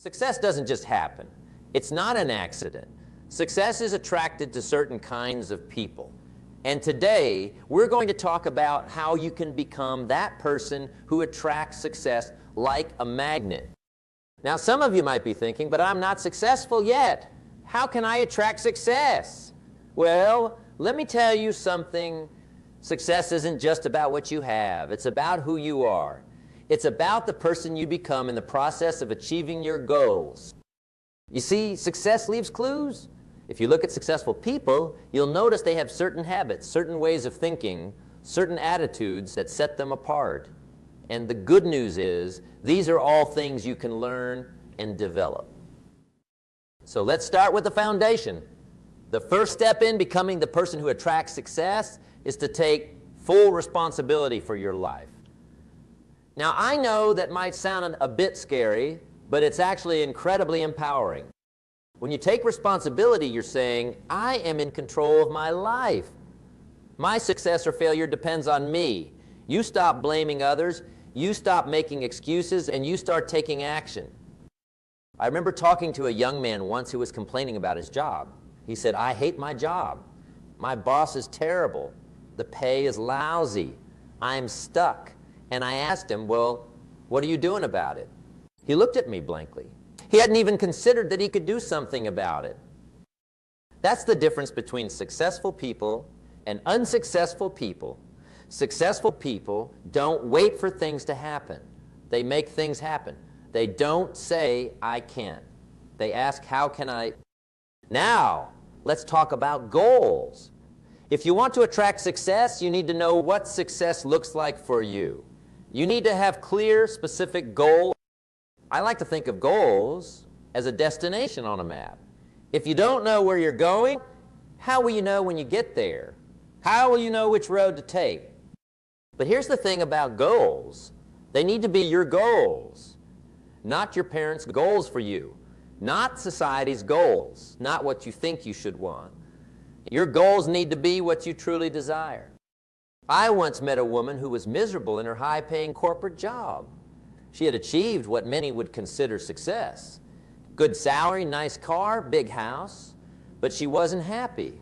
Success doesn't just happen. It's not an accident. Success is attracted to certain kinds of people. And today, we're going to talk about how you can become that person who attracts success like a magnet. Now, some of you might be thinking, but I'm not successful yet. How can I attract success? Well, let me tell you something. Success isn't just about what you have. It's about who you are. It's about the person you become in the process of achieving your goals. You see, success leaves clues. If you look at successful people, you'll notice they have certain habits, certain ways of thinking, certain attitudes that set them apart. And the good news is, these are all things you can learn and develop. So let's start with the foundation. The first step in becoming the person who attracts success is to take full responsibility for your life. Now, I know that might sound a bit scary, but it's actually incredibly empowering. When you take responsibility, you're saying, I am in control of my life. My success or failure depends on me. You stop blaming others, you stop making excuses, and you start taking action. I remember talking to a young man once who was complaining about his job. He said, I hate my job. My boss is terrible. The pay is lousy. I'm stuck. And I asked him, well, what are you doing about it? He looked at me blankly. He hadn't even considered that he could do something about it. That's the difference between successful people and unsuccessful people. Successful people don't wait for things to happen. They make things happen. They don't say, I can't. They ask, how can I? Now, let's talk about goals. If you want to attract success, you need to know what success looks like for you. You need to have clear, specific goals. I like to think of goals as a destination on a map. If you don't know where you're going, how will you know when you get there? How will you know which road to take? But here's the thing about goals. They need to be your goals, not your parents' goals for you, not society's goals, not what you think you should want. Your goals need to be what you truly desire. I once met a woman who was miserable in her high-paying corporate job. She had achieved what many would consider success. Good salary, nice car, big house, but she wasn't happy.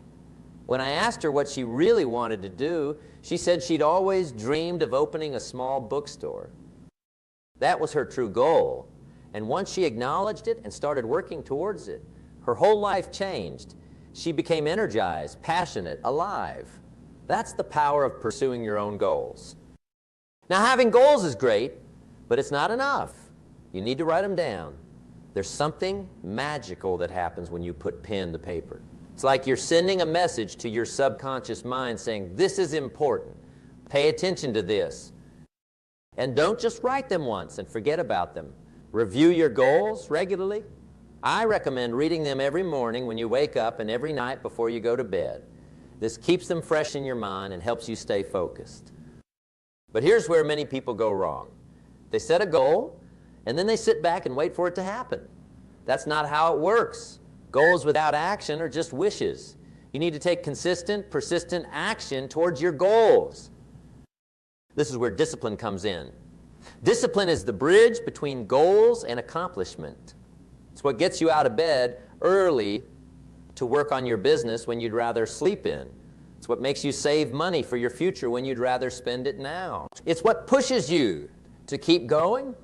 When I asked her what she really wanted to do, she said she'd always dreamed of opening a small bookstore. That was her true goal, and once she acknowledged it and started working towards it, her whole life changed. She became energized, passionate, alive. That's the power of pursuing your own goals. Now, having goals is great, but it's not enough. You need to write them down. There's something magical that happens when you put pen to paper. It's like you're sending a message to your subconscious mind saying, this is important. Pay attention to this. And don't just write them once and forget about them. Review your goals regularly. I recommend reading them every morning when you wake up and every night before you go to bed. This keeps them fresh in your mind and helps you stay focused. But here's where many people go wrong. They set a goal, and then they sit back and wait for it to happen. That's not how it works. Goals without action are just wishes. You need to take consistent, persistent action towards your goals. This is where discipline comes in. Discipline is the bridge between goals and accomplishment. It's what gets you out of bed early to work on your business when you'd rather sleep in. It's what makes you save money for your future when you'd rather spend it now. It's what pushes you to keep going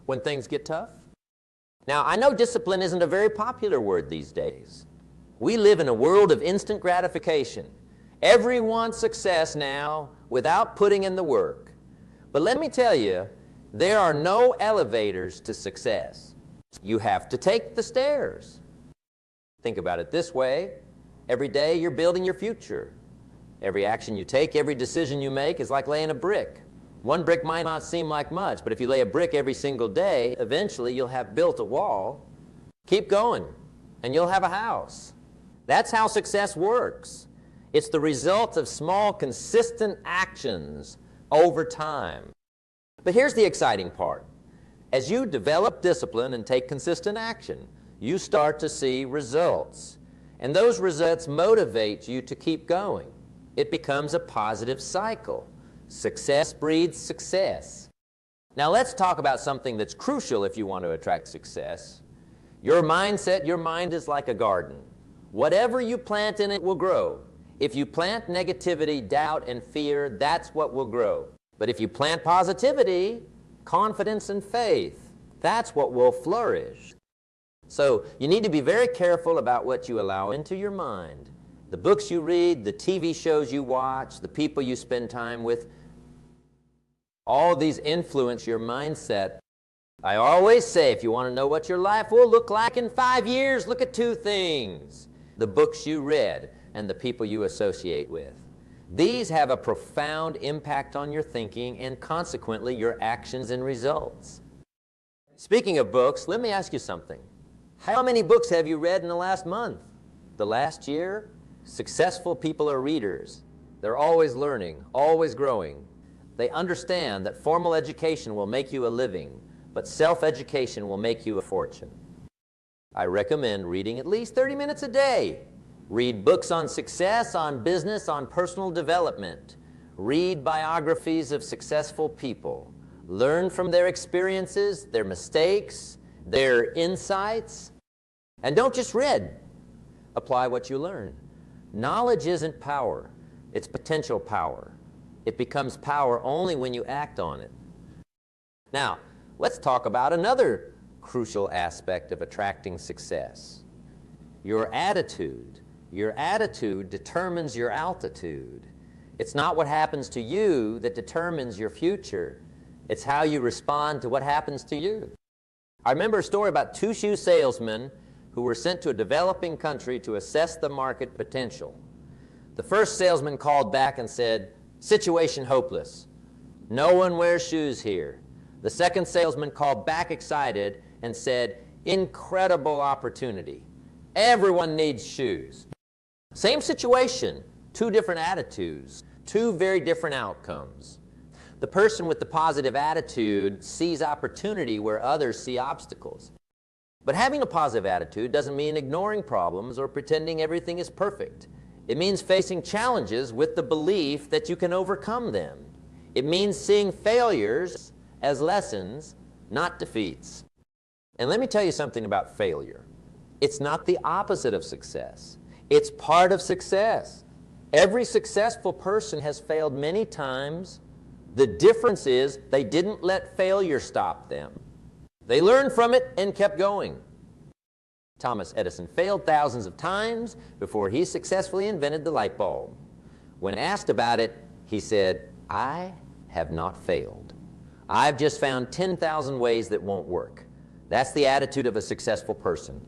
when things get tough. Now, I know discipline isn't a very popular word these days. We live in a world of instant gratification. Everyone wants success now without putting in the work. But let me tell you, there are no elevators to success. You have to take the stairs. Think about it this way. Every day you're building your future. Every action you take, every decision you make is like laying a brick. One brick might not seem like much, but if you lay a brick every single day, eventually you'll have built a wall. Keep going, and you'll have a house. That's how success works. It's the result of small, consistent actions over time. But here's the exciting part. As you develop discipline and take consistent action, you start to see results. And those results motivate you to keep going. It becomes a positive cycle. Success breeds success. Now let's talk about something that's crucial if you want to attract success. Your mindset, your mind is like a garden. Whatever you plant in it will grow. If you plant negativity, doubt, and fear, that's what will grow. But if you plant positivity, confidence, and faith, that's what will flourish. So you need to be very careful about what you allow into your mind. The books you read, the TV shows you watch, the people you spend time with, all of these influence your mindset. I always say, if you want to know what your life will look like in 5 years, look at 2 things. The books you read and the people you associate with. These have a profound impact on your thinking and consequently your actions and results. Speaking of books, let me ask you something. How many books have you read in the last month? The last year? Successful people are readers. They're always learning, always growing. They understand that formal education will make you a living, but self-education will make you a fortune. I recommend reading at least 30 minutes a day. Read books on success, on business, on personal development. Read biographies of successful people. Learn from their experiences, their mistakes, their insights. And don't just read. Apply what you learn. Knowledge isn't power. It's potential power. It becomes power only when you act on it. Now, let's talk about another crucial aspect of attracting success. Your attitude. Your attitude determines your altitude. It's not what happens to you that determines your future. It's how you respond to what happens to you. I remember a story about 2 shoe salesmen who were sent to a developing country to assess the market potential. The first salesman called back and said, "Situation hopeless. No one wears shoes here." The second salesman called back excited and said, "Incredible opportunity. Everyone needs shoes." Same situation, 2 different attitudes, 2 very different outcomes. The person with the positive attitude sees opportunity where others see obstacles. But having a positive attitude doesn't mean ignoring problems or pretending everything is perfect. It means facing challenges with the belief that you can overcome them. It means seeing failures as lessons, not defeats. And let me tell you something about failure. It's not the opposite of success. It's part of success. Every successful person has failed many times. The difference is they didn't let failure stop them. They learned from it and kept going. Thomas Edison failed thousands of times before he successfully invented the light bulb. When asked about it, he said, "I have not failed. I've just found 10,000 ways that won't work." That's the attitude of a successful person.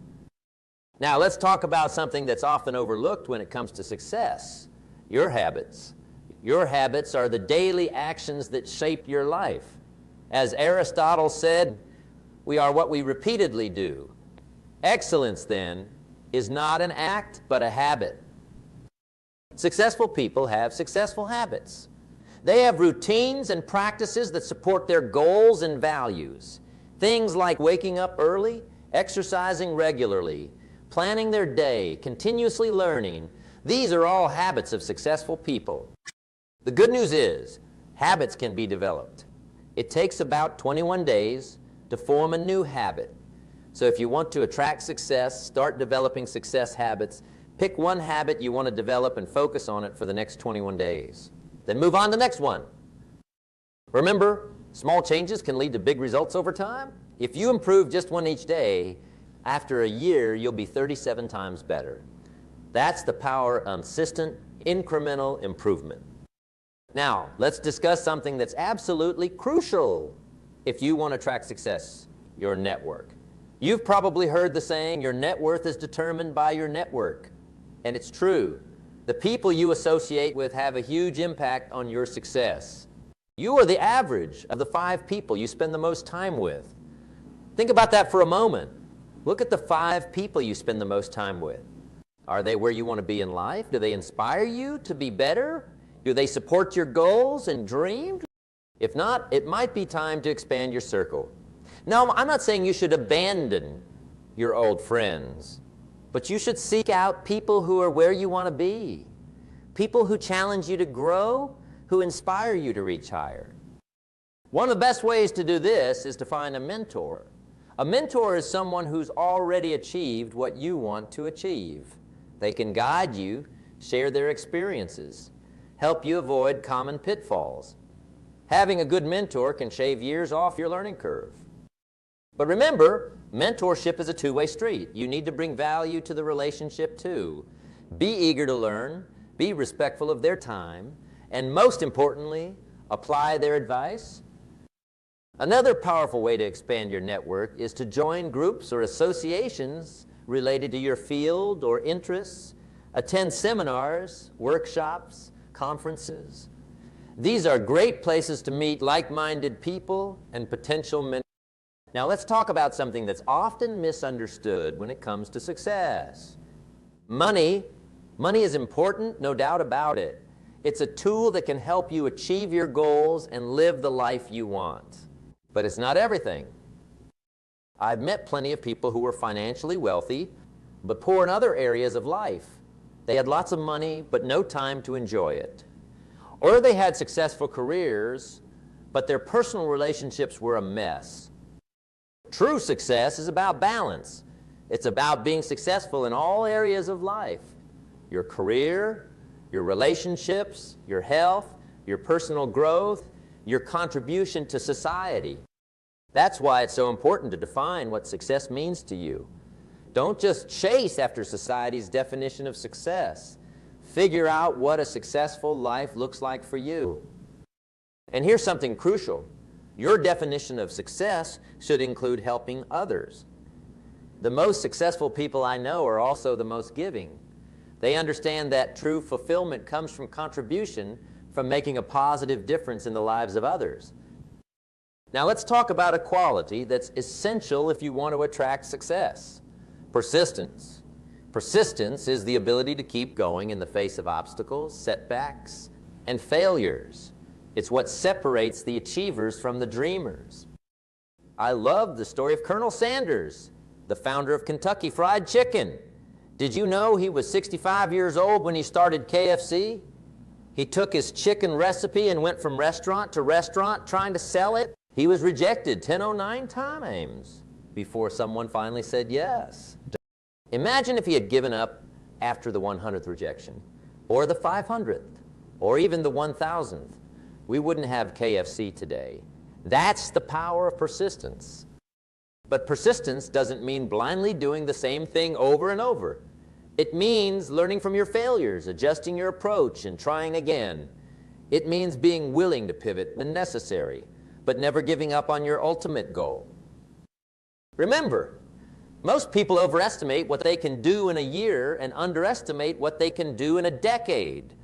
Now, let's talk about something that's often overlooked when it comes to success. Your habits. Your habits are the daily actions that shape your life. As Aristotle said, we are what we repeatedly do. Excellence, then, is not an act, but a habit. Successful people have successful habits. They have routines and practices that support their goals and values. Things like waking up early, exercising regularly, planning their day, continuously learning. These are all habits of successful people. The good news is, habits can be developed. It takes about 21 days to form a new habit. So if you want to attract success, start developing success habits, pick one habit you want to develop and focus on it for the next 21 days. Then move on to the next one. Remember, small changes can lead to big results over time. If you improve just one each day, after a year, you'll be 37 times better. That's the power of consistent, incremental improvement. Now, let's discuss something that's absolutely crucial if you want to attract success, your network. You've probably heard the saying, your net worth is determined by your network. And it's true. The people you associate with have a huge impact on your success. You are the average of the 5 people you spend the most time with. Think about that for a moment. Look at the 5 people you spend the most time with. Are they where you want to be in life? Do they inspire you to be better? Do they support your goals and dreams? If not, it might be time to expand your circle. Now, I'm not saying you should abandon your old friends, but you should seek out people who are where you want to be. People who challenge you to grow, who inspire you to reach higher. One of the best ways to do this is to find a mentor. A mentor is someone who's already achieved what you want to achieve. They can guide you, share their experiences, help you avoid common pitfalls. Having a good mentor can shave years off your learning curve. But remember, mentorship is a two-way street. You need to bring value to the relationship too. Be eager to learn, be respectful of their time, and most importantly, apply their advice. Another powerful way to expand your network is to join groups or associations related to your field or interests, attend seminars, workshops, conferences. These are great places to meet like-minded people and potential mentors. Now let's talk about something that's often misunderstood when it comes to success. Money is important, no doubt about it. It's a tool that can help you achieve your goals and live the life you want. But it's not everything. I've met plenty of people who were financially wealthy, but poor in other areas of life. They had lots of money, but no time to enjoy it. Or they had successful careers, but their personal relationships were a mess. True success is about balance. It's about being successful in all areas of life. Your career, your relationships, your health, your personal growth, your contribution to society. That's why it's so important to define what success means to you. Don't just chase after society's definition of success. Figure out what a successful life looks like for you. And here's something crucial. Your definition of success should include helping others. The most successful people I know are also the most giving. They understand that true fulfillment comes from contribution, from making a positive difference in the lives of others. Now let's talk about a quality that's essential if you want to attract success. Persistence. Persistence is the ability to keep going in the face of obstacles, setbacks, and failures. It's what separates the achievers from the dreamers. I love the story of Colonel Sanders, the founder of Kentucky Fried Chicken. Did you know he was 65 years old when he started KFC? He took his chicken recipe and went from restaurant to restaurant trying to sell it. He was rejected 1009 times before someone finally said yes. Imagine if he had given up after the 100th rejection, or the 500th, or even the 1000th. We wouldn't have KFC today. That's the power of persistence. But persistence doesn't mean blindly doing the same thing over and over. It means learning from your failures, adjusting your approach, and trying again. It means being willing to pivot when necessary, but never giving up on your ultimate goal. Remember, most people overestimate what they can do in a year and underestimate what they can do in a decade.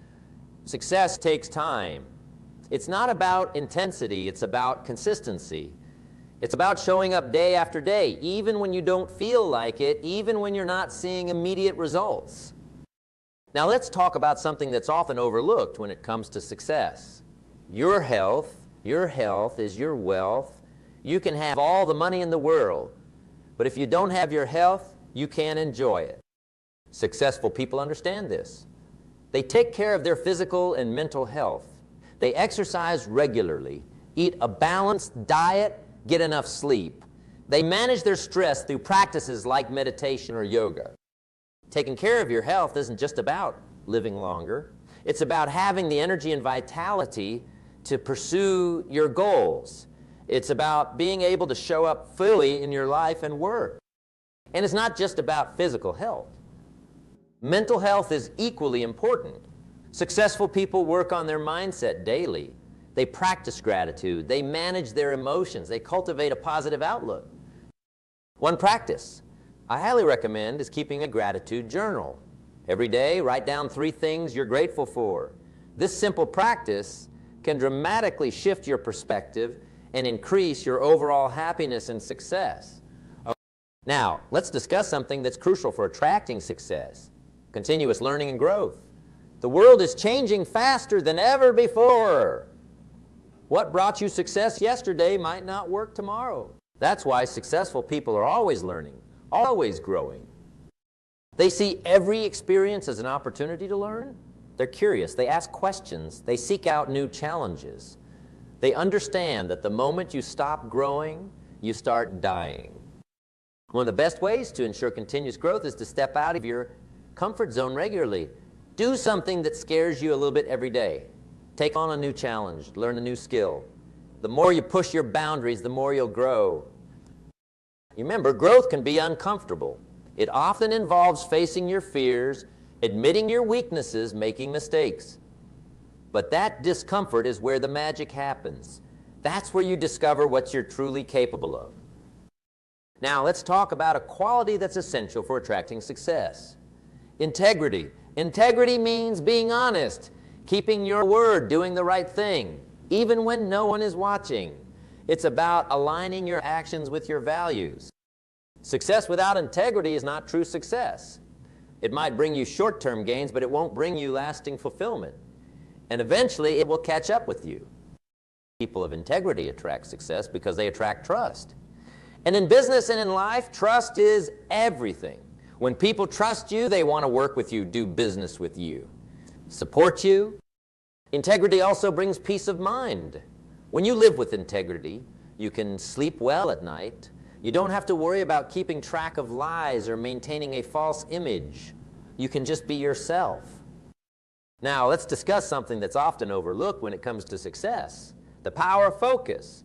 Success takes time. It's not about intensity, it's about consistency. It's about showing up day after day, even when you don't feel like it, even when you're not seeing immediate results. Now let's talk about something that's often overlooked when it comes to success. Your health is your wealth. You can have all the money in the world, but if you don't have your health, you can't enjoy it. Successful people understand this. They take care of their physical and mental health. They exercise regularly, eat a balanced diet, get enough sleep. They manage their stress through practices like meditation or yoga. Taking care of your health isn't just about living longer. It's about having the energy and vitality to pursue your goals. It's about being able to show up fully in your life and work. And it's not just about physical health. Mental health is equally important. Successful people work on their mindset daily. They practice gratitude. They manage their emotions. They cultivate a positive outlook. One practice I highly recommend is keeping a gratitude journal. Every day, write down 3 things you're grateful for. This simple practice can dramatically shift your perspective and increase your overall happiness and success. Now, let's discuss something that's crucial for attracting success: continuous learning and growth. The world is changing faster than ever before. What brought you success yesterday might not work tomorrow. That's why successful people are always learning, always growing. They see every experience as an opportunity to learn. They're curious, they ask questions, they seek out new challenges. They understand that the moment you stop growing, you start dying. One of the best ways to ensure continuous growth is to step out of your comfort zone regularly. Do something that scares you a little bit every day. Take on a new challenge, learn a new skill. The more you push your boundaries, the more you'll grow. Remember, growth can be uncomfortable. It often involves facing your fears, admitting your weaknesses, making mistakes. But that discomfort is where the magic happens. That's where you discover what you're truly capable of. Now, let's talk about a quality that's essential for attracting success. Integrity. Integrity means being honest, keeping your word, doing the right thing, even when no one is watching. It's about aligning your actions with your values. Success without integrity is not true success. It might bring you short-term gains, but it won't bring you lasting fulfillment. And eventually, it will catch up with you. People of integrity attract success because they attract trust. And in business and in life, trust is everything. When people trust you, they want to work with you, do business with you, support you. Integrity also brings peace of mind. When you live with integrity, you can sleep well at night. You don't have to worry about keeping track of lies or maintaining a false image. You can just be yourself. Now, let's discuss something that's often overlooked when it comes to success: the power of focus.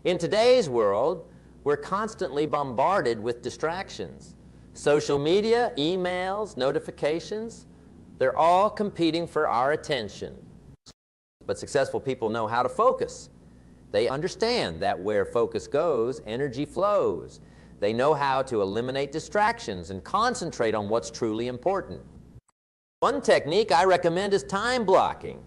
In today's world, we're constantly bombarded with distractions. Social media, emails, notifications, they're all competing for our attention. But successful people know how to focus. They understand that where focus goes, energy flows. They know how to eliminate distractions and concentrate on what's truly important. One technique I recommend is time blocking.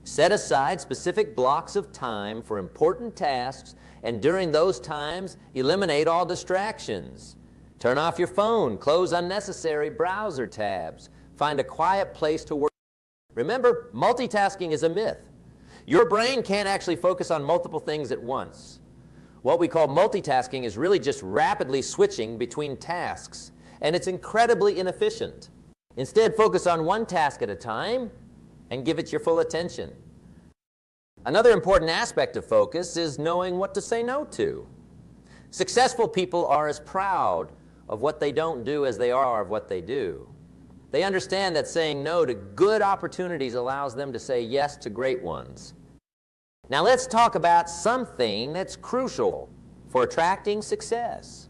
Set aside specific blocks of time for important tasks, and during those times, eliminate all distractions. Turn off your phone, close unnecessary browser tabs, find a quiet place to work. Remember, multitasking is a myth. Your brain can't actually focus on multiple things at once. What we call multitasking is really just rapidly switching between tasks, and it's incredibly inefficient. Instead, focus on one task at a time and give it your full attention. Another important aspect of focus is knowing what to say no to. Successful people are as proud of what they don't do as they are of what they do. They understand that saying no to good opportunities allows them to say yes to great ones. Now let's talk about something that's crucial for attracting success: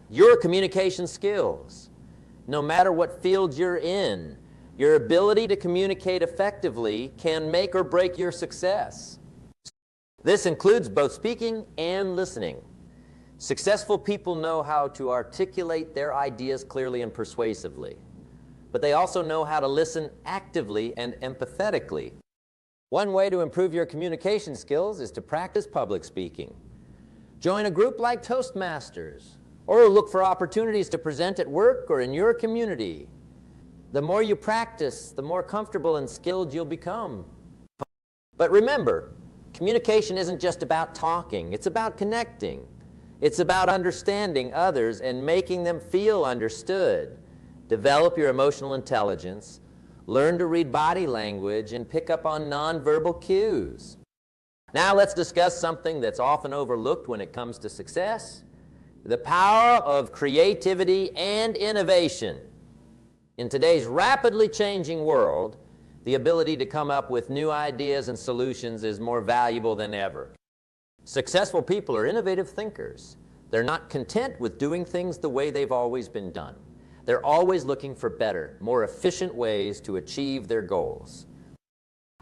your communication skills. No matter what field you're in, your ability to communicate effectively can make or break your success. This includes both speaking and listening. Successful people know how to articulate their ideas clearly and persuasively, but they also know how to listen actively and empathetically. One way to improve your communication skills is to practice public speaking. Join a group like Toastmasters, or look for opportunities to present at work or in your community. The more you practice, the more comfortable and skilled you'll become. But remember, communication isn't just about talking, it's about connecting. It's about understanding others and making them feel understood. Develop your emotional intelligence, learn to read body language, and pick up on nonverbal cues. Now let's discuss something that's often overlooked when it comes to success: the power of creativity and innovation. In today's rapidly changing world, the ability to come up with new ideas and solutions is more valuable than ever. Successful people are innovative thinkers. They're not content with doing things the way they've always been done. They're always looking for better, more efficient ways to achieve their goals.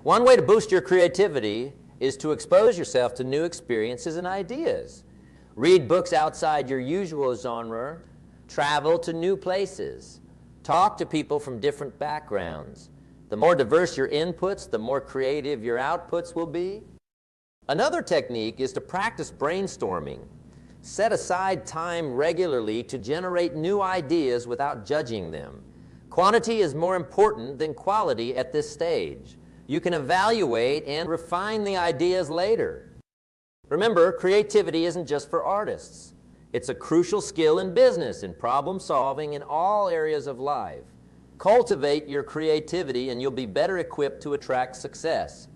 One way to boost your creativity is to expose yourself to new experiences and ideas. Read books outside your usual genre, travel to new places, talk to people from different backgrounds. The more diverse your inputs, the more creative your outputs will be. Another technique is to practice brainstorming. Set aside time regularly to generate new ideas without judging them. Quantity is more important than quality at this stage. You can evaluate and refine the ideas later. Remember, creativity isn't just for artists. It's a crucial skill in business, in problem solving, in all areas of life. Cultivate your creativity and you'll be better equipped to attract success.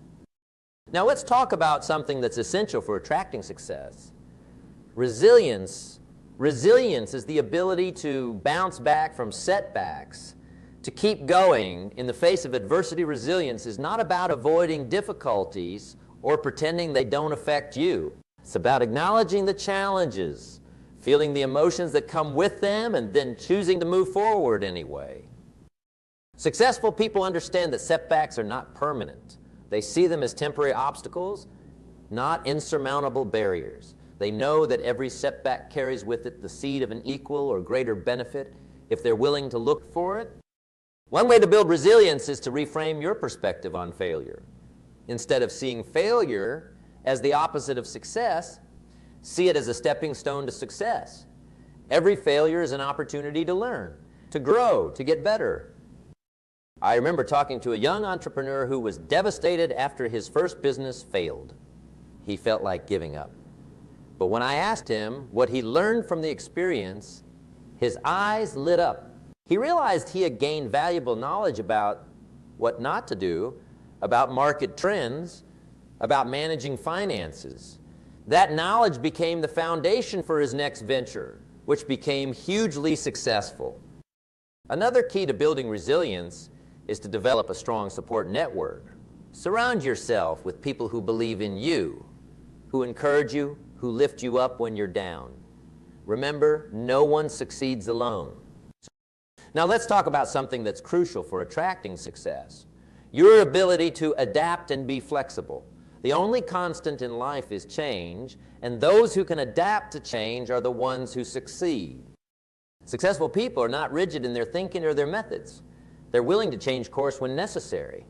Now let's talk about something that's essential for attracting success: resilience Resilience is the ability to bounce back from setbacks, to keep going in the face of adversity. Resilience is not about avoiding difficulties or pretending they don't affect you. It's about acknowledging the challenges, feeling the emotions that come with them, and then choosing to move forward anyway. Successful people understand that setbacks are not permanent. They see them as temporary obstacles, not insurmountable barriers. They know that every setback carries with it the seed of an equal or greater benefit if they're willing to look for it. One way to build resilience is to reframe your perspective on failure. Instead of seeing failure as the opposite of success, see it as a stepping stone to success. Every failure is an opportunity to learn, to grow, to get better. I remember talking to a young entrepreneur who was devastated after his first business failed. He felt like giving up. But when I asked him what he learned from the experience, his eyes lit up. He realized he had gained valuable knowledge about what not to do, about market trends, about managing finances. That knowledge became the foundation for his next venture, which became hugely successful. Another key to building resilience is to develop a strong support network. Surround yourself with people who believe in you, who encourage you, who lift you up when you're down. Remember, no one succeeds alone. Now let's talk about something that's crucial for attracting success. Your ability to adapt and be flexible. The only constant in life is change, and those who can adapt to change are the ones who succeed. Successful people are not rigid in their thinking or their methods. They're willing to change course when necessary.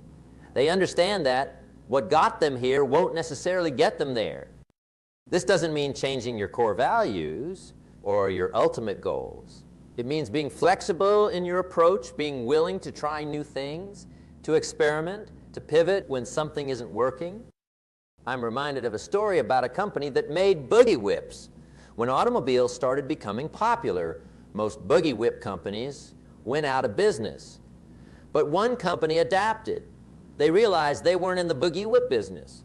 They understand that what got them here won't necessarily get them there. This doesn't mean changing your core values or your ultimate goals. It means being flexible in your approach, being willing to try new things, to experiment, to pivot when something isn't working. I'm reminded of a story about a company that made boogie whips. When automobiles started becoming popular, most boogie whip companies went out of business. But one company adapted. They realized they weren't in the boogie whip business.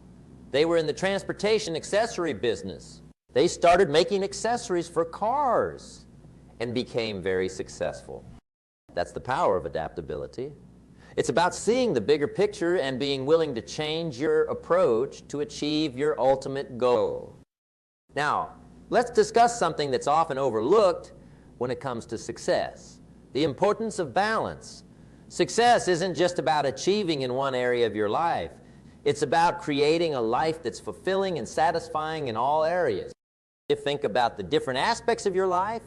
They were in the transportation accessory business. They started making accessories for cars and became very successful. That's the power of adaptability. It's about seeing the bigger picture and being willing to change your approach to achieve your ultimate goal. Now, let's discuss something that's often overlooked when it comes to success: the importance of balance. Success isn't just about achieving in one area of your life. It's about creating a life that's fulfilling and satisfying in all areas. You think about the different aspects of your life: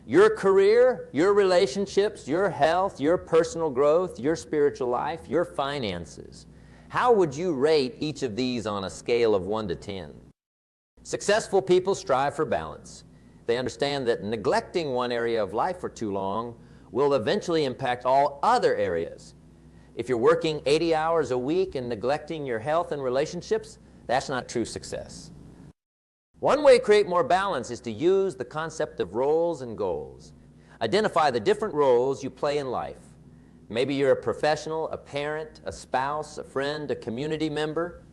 your career, your relationships, your health, your personal growth, your spiritual life, your finances. How would you rate each of these on a scale of 1 to 10? Successful people strive for balance. They understand that neglecting one area of life for too long will eventually impact all other areas. If you're working 80 hours a week and neglecting your health and relationships, that's not true success. One way to create more balance is to use the concept of roles and goals. Identify the different roles you play in life. Maybe you're a professional, a parent, a spouse, a friend, a community member.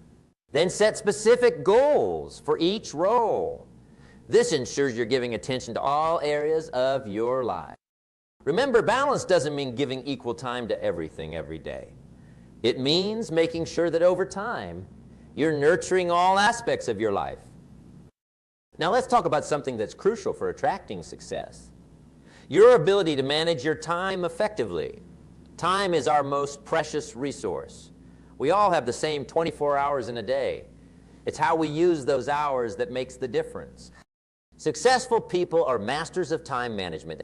Then set specific goals for each role. This ensures you're giving attention to all areas of your life. Remember, balance doesn't mean giving equal time to everything every day. It means making sure that over time, you're nurturing all aspects of your life. Now let's talk about something that's crucial for attracting success: your ability to manage your time effectively. Time is our most precious resource. We all have the same 24 hours in a day. It's how we use those hours that makes the difference. Successful people are masters of time management.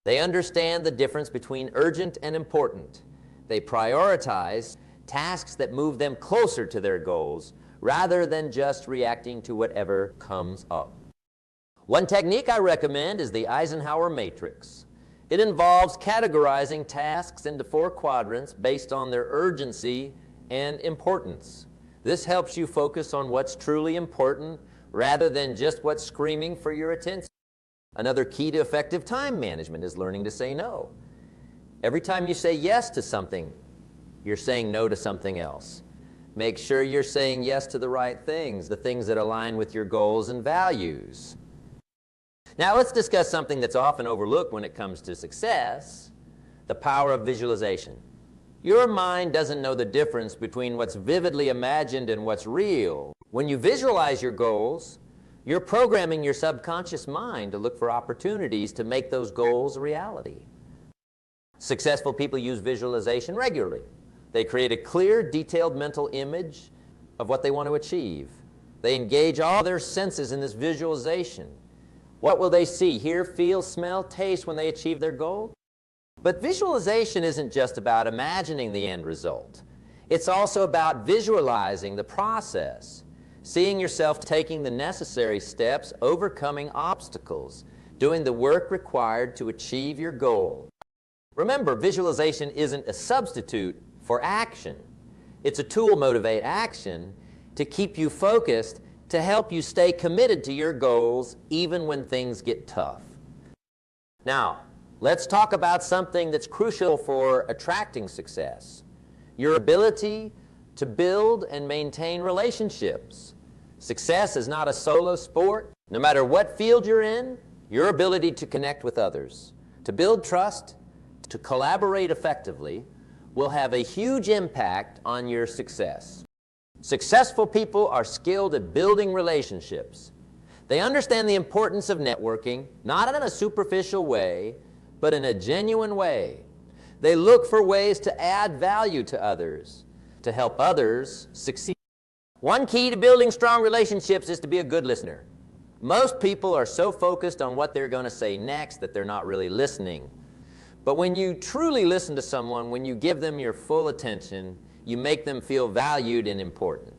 They understand the difference between urgent and important. They prioritize tasks that move them closer to their goals rather than just reacting to whatever comes up. One technique I recommend is the Eisenhower matrix. It involves categorizing tasks into 4 quadrants based on their urgency and importance. This helps you focus on what's truly important rather than just what's screaming for your attention. Another key to effective time management is learning to say no. Every time you say yes to something, you're saying no to something else. Make sure you're saying yes to the right things, the things that align with your goals and values. Now let's discuss something that's often overlooked when it comes to success, the power of visualization. Your mind doesn't know the difference between what's vividly imagined and what's real. When you visualize your goals, you're programming your subconscious mind to look for opportunities to make those goals a reality. Successful people use visualization regularly. They create a clear, detailed mental image of what they want to achieve. They engage all their senses in this visualization. What will they see, hear, feel, smell, taste when they achieve their goal? But visualization isn't just about imagining the end result. It's also about visualizing the process, seeing yourself taking the necessary steps, overcoming obstacles, doing the work required to achieve your goal. Remember, visualization isn't a substitute for action. It's a tool to motivate action, to keep you focused, to help you stay committed to your goals even when things get tough. Now, let's talk about something that's crucial for attracting success. Your ability to build and maintain relationships. Success is not a solo sport. No matter what field you're in, your ability to connect with others, to build trust, to collaborate effectively, will have a huge impact on your success. Successful people are skilled at building relationships. They understand the importance of networking, not in a superficial way, but in a genuine way. They look for ways to add value to others, to help others succeed. One key to building strong relationships is to be a good listener. Most people are so focused on what they're going to say next that they're not really listening. But when you truly listen to someone, when you give them your full attention, you make them feel valued and important.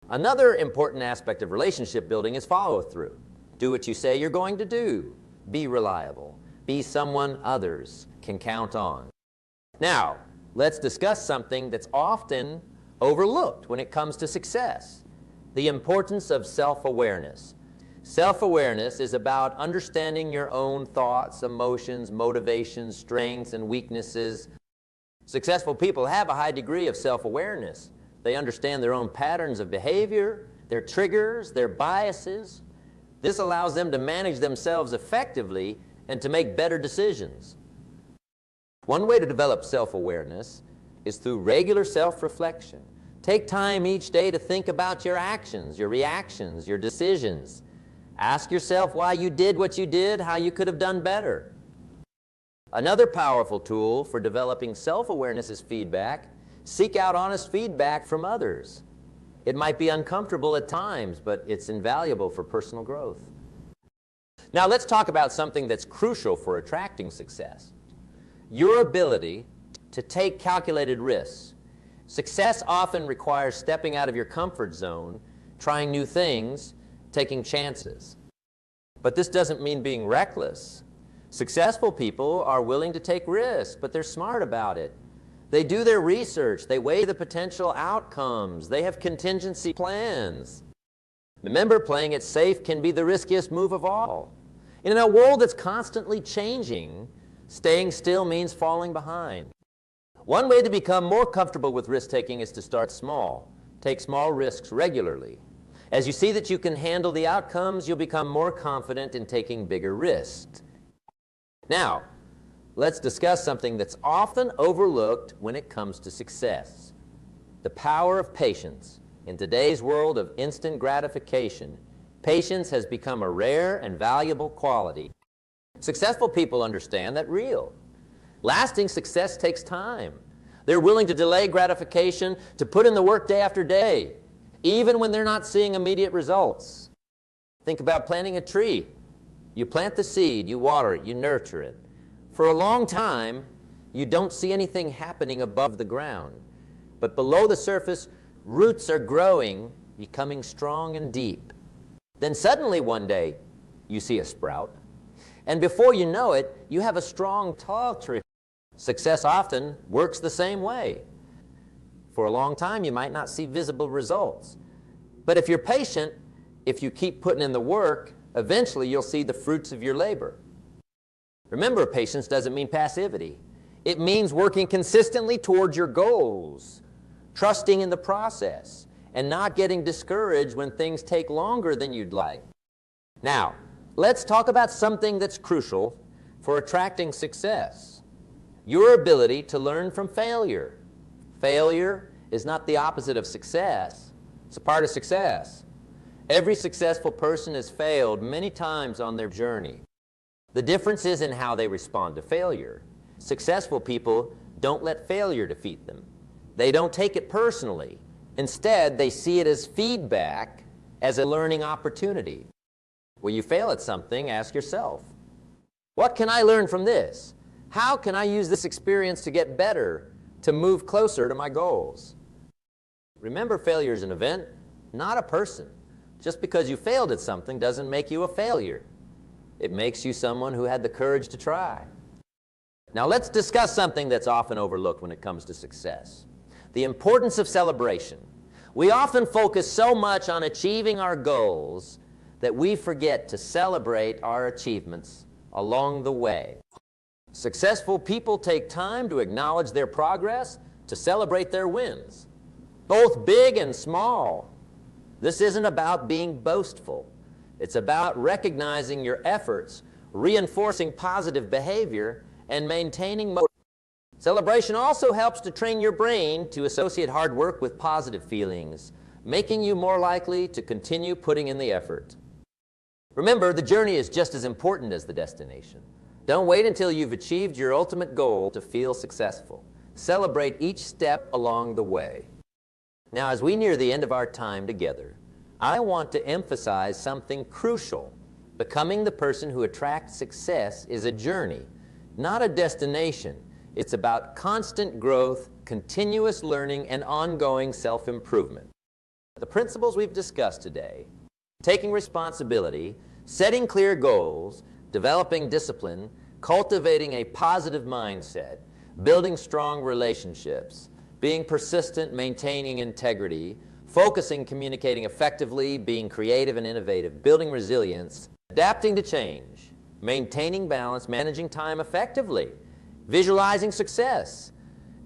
Another important aspect of relationship building is follow-through. Do what you say you're going to do. Be reliable. Be someone others can count on. Now, let's discuss something that's often overlooked when it comes to success: the importance of self-awareness. Self-awareness is about understanding your own thoughts, emotions, motivations, strengths, and weaknesses. Successful people have a high degree of self-awareness. They understand their own patterns of behavior, their triggers, their biases. This allows them to manage themselves effectively and to make better decisions. One way to develop self-awareness is through regular self-reflection. Take time each day to think about your actions, your reactions, your decisions. Ask yourself why you did what you did, how you could have done better. Another powerful tool for developing self-awareness is feedback. Seek out honest feedback from others. It might be uncomfortable at times, but it's invaluable for personal growth. Now let's talk about something that's crucial for attracting success: your ability to take calculated risks. Success often requires stepping out of your comfort zone, trying new things, taking chances. But this doesn't mean being reckless. Successful people are willing to take risks, but they're smart about it. They do their research. They weigh the potential outcomes. They have contingency plans. Remember, playing it safe can be the riskiest move of all. In a world that's constantly changing, staying still means falling behind. One way to become more comfortable with risk-taking is to start small. Take small risks regularly. As you see that you can handle the outcomes, you'll become more confident in taking bigger risks. Now, let's discuss something that's often overlooked when it comes to success: the power of patience. In today's world of instant gratification, patience has become a rare and valuable quality. Successful people understand that lasting success takes time. They're willing to delay gratification, to put in the work day after day, even when they're not seeing immediate results. Think about planting a tree. You plant the seed, you water it, you nurture it. For a long time, you don't see anything happening above the ground. But below the surface, roots are growing, becoming strong and deep. Then suddenly one day, you see a sprout. And before you know it, you have a strong, tall tree. Success often works the same way. For a long time, you might not see visible results. But if you're patient, if you keep putting in the work, eventually you'll see the fruits of your labor. Remember, patience doesn't mean passivity. It means working consistently towards your goals, trusting in the process, and not getting discouraged when things take longer than you'd like. Now, let's talk about something that's crucial for attracting success. Your ability to learn from failure. Failure is not the opposite of success. It's a part of success. Every successful person has failed many times on their journey. The difference is in how they respond to failure. Successful people don't let failure defeat them. They don't take it personally. Instead, they see it as feedback, as a learning opportunity. When you fail at something, ask yourself, what can I learn from this? How can I use this experience to get better, to move closer to my goals? Remember, failure is an event, not a person. Just because you failed at something doesn't make you a failure. It makes you someone who had the courage to try. Now let's discuss something that's often overlooked when it comes to success. The importance of celebration. We often focus so much on achieving our goals that we forget to celebrate our achievements along the way. Successful people take time to acknowledge their progress, to celebrate their wins, both big and small. This isn't about being boastful. It's about recognizing your efforts, reinforcing positive behavior, and maintaining motivation. Celebration also helps to train your brain to associate hard work with positive feelings, making you more likely to continue putting in the effort. Remember, the journey is just as important as the destination. Don't wait until you've achieved your ultimate goal to feel successful. Celebrate each step along the way. Now, as we near the end of our time together, I want to emphasize something crucial. Becoming the person who attracts success is a journey, not a destination. It's about constant growth, continuous learning, and ongoing self-improvement. The principles we've discussed today, taking responsibility, setting clear goals, developing discipline, cultivating a positive mindset, building strong relationships, being persistent, maintaining integrity, focusing, communicating effectively, being creative and innovative, building resilience, adapting to change, maintaining balance, managing time effectively, visualizing success,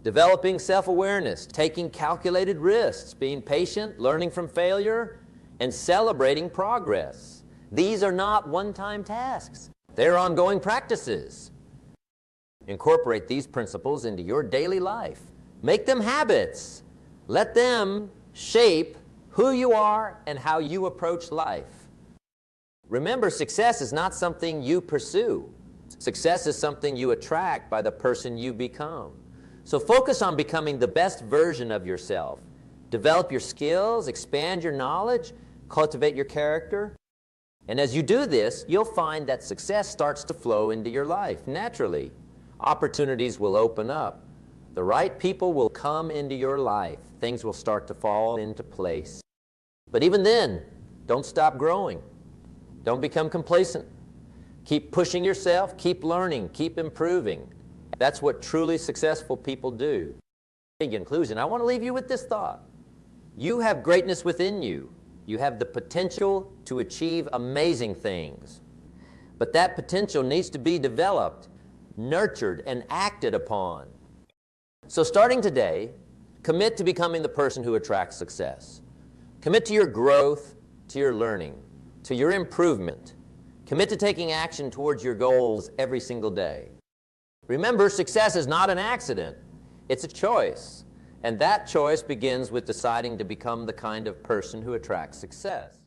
developing self-awareness, taking calculated risks, being patient, learning from failure, and celebrating progress. These are not one-time tasks. They're ongoing practices. Incorporate these principles into your daily life. Make them habits. Let them shape who you are and how you approach life. Remember, success is not something you pursue. Success is something you attract by the person you become. So focus on becoming the best version of yourself. Develop your skills, expand your knowledge, cultivate your character. And as you do this, you'll find that success starts to flow into your life naturally. Opportunities will open up. The right people will come into your life. Things will start to fall into place. But even then, don't stop growing. Don't become complacent. Keep pushing yourself, keep learning, keep improving. That's what truly successful people do. In conclusion, I want to leave you with this thought. You have greatness within you. You have the potential to achieve amazing things. But that potential needs to be developed, nurtured, and acted upon. So starting today, commit to becoming the person who attracts success. Commit to your growth, to your learning, to your improvement. Commit to taking action towards your goals every single day. Remember, success is not an accident. It's a choice. And that choice begins with deciding to become the kind of person who attracts success.